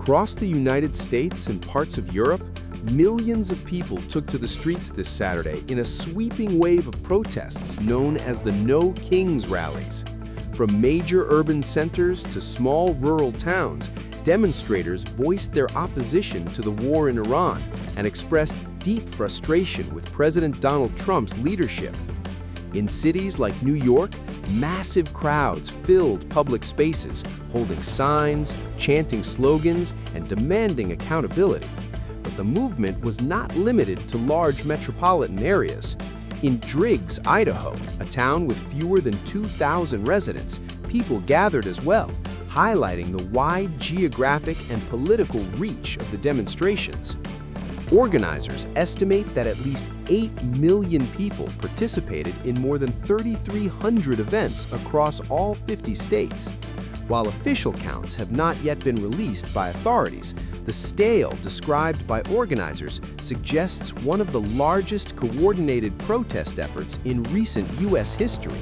Across the United States and parts of Europe, millions of people took to the streets this Saturday in a sweeping wave of protests known as the No Kings rallies. From major urban centers to small rural towns, demonstrators voiced their opposition to the war in Iran and expressed deep frustration with President Donald Trump's leadership. In cities like New York, massive crowds filled public spaces, holding signs, chanting slogans, and demanding accountability. But the movement was not limited to large metropolitan areas. In Driggs, Idaho, a town with fewer than 2,000 residents, people gathered as well, highlighting the wide geographic and political reach of the demonstrations. Organizers estimate that at least 8 million people participated in more than 3,300 events across all 50 states. While official counts have not yet been released by authorities, the scale described by organizers suggests one of the largest coordinated protest efforts in recent U.S. history.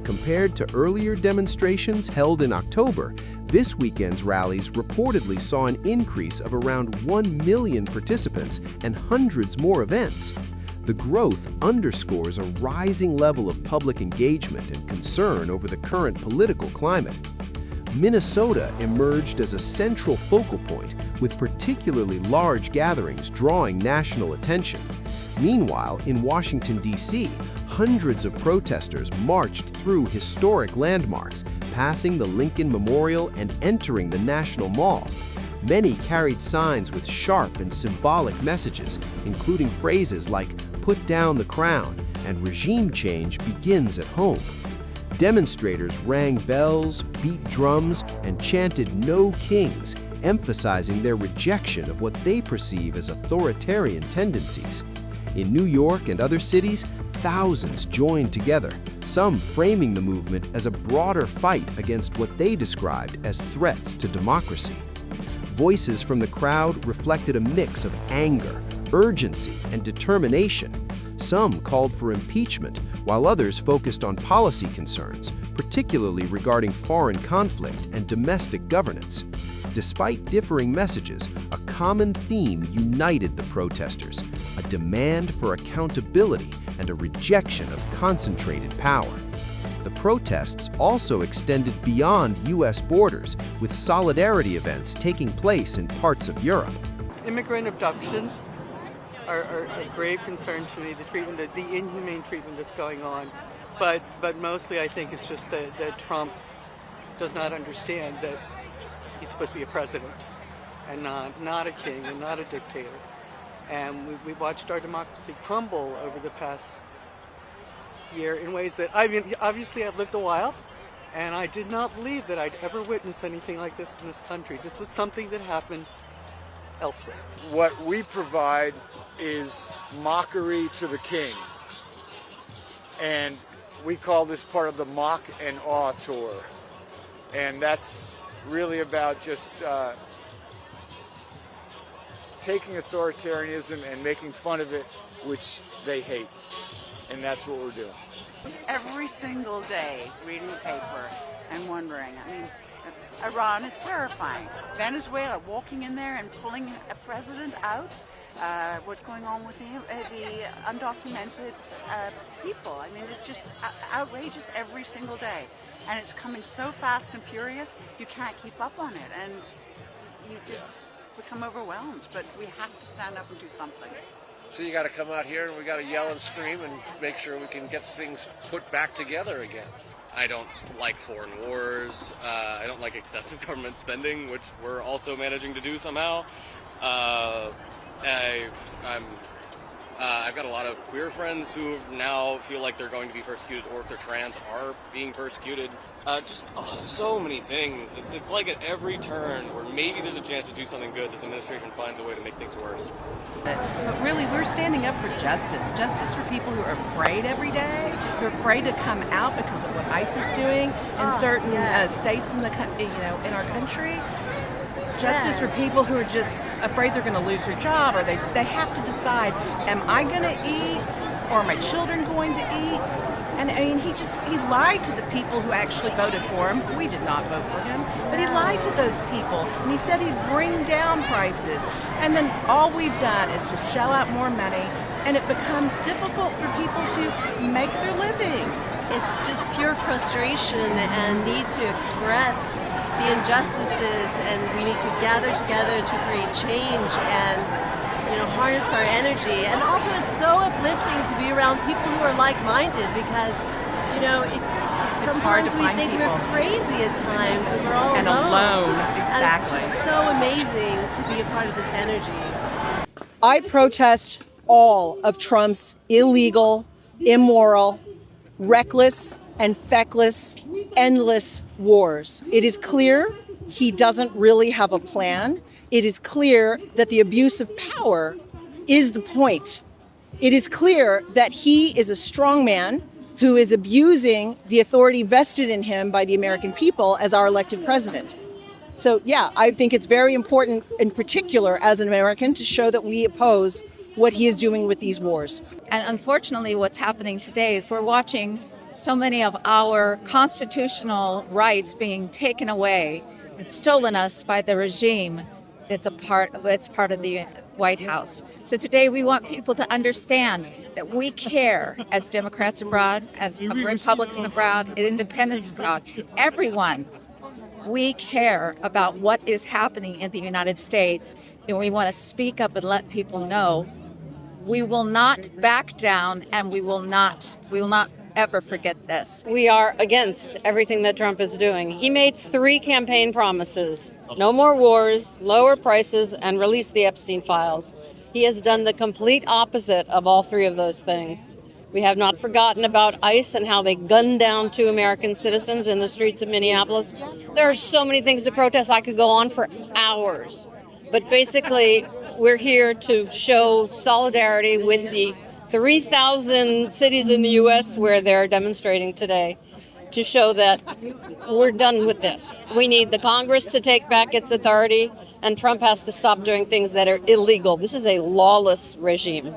Compared to earlier demonstrations held in October, this weekend's rallies reportedly saw an increase of around 1 million participants and hundreds more events. The growth underscores a rising level of public engagement and concern over the current political climate. Minnesota emerged as a central focal point, with particularly large gatherings drawing national attention. Meanwhile, in Washington, D.C., hundreds of protesters marched through historic landmarks, passing the Lincoln Memorial and entering the National Mall. Many carried signs with sharp and symbolic messages, including phrases like "Put down the crown" and "Regime change begins at home." Demonstrators rang bells, beat drums, and chanted "No Kings," emphasizing their rejection of what they perceive as authoritarian tendencies. In New York and other cities, thousands joined together, some framing the movement as a broader fight against what they described as threats to democracy. Voices from the crowd reflected a mix of anger, urgency, and determination. Some called for impeachment, while others focused on policy concerns, particularly regarding foreign conflict and domestic governance. Despite differing messages, a common theme united the protesters: a demand for accountability and a rejection of concentrated power. The protests also extended beyond U.S. borders, with solidarity events taking place in parts of Europe. Immigrant abductions are a grave concern to me, the inhumane treatment that's going on. But mostly I think it's just that Trump does not understand that he's supposed to be a president and not a king and not a dictator. And we watched our democracy crumble over the past year in ways that, obviously I've lived a while, and I did not believe that I'd ever witness anything like this in this country. This was something that happened elsewhere. What we provide is mockery to the king. And we call this part of the Mock and Awe Tour. And that's really about just taking authoritarianism and making fun of it, which they hate. And that's what we're doing. Every single day reading the paper and wondering, Iran is terrifying. Venezuela, walking in there and pulling a president out. What's going on with the undocumented people. It's just outrageous every single day. And it's coming so fast and furious, you can't keep up on it. And you just become overwhelmed. But we have to stand up and do something. So you got to come out here and we got to yell and scream and make sure we can get things put back together again. I don't like foreign wars. I don't like excessive government spending, which we're also managing to do somehow. I've got a lot of queer friends who now feel like they're going to be persecuted, or if they're trans, are being persecuted. So many things. It's like at every turn where maybe there's a chance to do something good, this administration finds a way to make things worse. But really, we're standing up for justice. Justice for people who are afraid every day, who are afraid to come out because of what ICE is doing in certain states in the in our country. Justice for people who are just afraid they're going to lose their job, or they have to decide, am I going to eat, or are my children going to eat? And I mean, he lied to the people who actually voted for him. We did not vote for him, but he lied to those people, and he said he'd bring down prices. And then all we've done is just shell out more money, and it becomes difficult for people to make their living. It's just pure frustration and need to express the injustices, and we need to gather together to create change and harness our energy. And also it's so uplifting to be around people who are like-minded, because sometimes we think people. we're crazy at times and we're all alone. And Exactly. it's just so amazing to be a part of this energy. I protest all of Trump's illegal, immoral, reckless, and feckless, endless wars. It is clear he doesn't really have a plan. It is clear that the abuse of power is the point. It is clear that he is a strongman who is abusing the authority vested in him by the American people as our elected president. So, yeah, I think it's very important, in particular as an American, to show that we oppose what he is doing with these wars. And unfortunately, what's happening today is we're watching so many of our constitutional rights being taken away and stolen us by the regime that's part of the White House. So today we want people to understand that we care, as Democrats abroad, as Republicans abroad, independents abroad, everyone. We care about what is happening in the United States, and we want to speak up and let people know we will not back down, and we will not ever forget this. We are against everything that Trump is doing. He made 3 campaign promises: no more wars, lower prices, and release the Epstein files. He has done the complete opposite of all 3 of those things. We have not forgotten about ICE and how they gunned down 2 American citizens in the streets of Minneapolis. There are so many things to protest. I could go on for hours. But basically, we're here to show solidarity with the 3,000 cities in the U.S. where they're demonstrating today, to show that we're done with this. We need the Congress to take back its authority, and Trump has to stop doing things that are illegal. This is a lawless regime.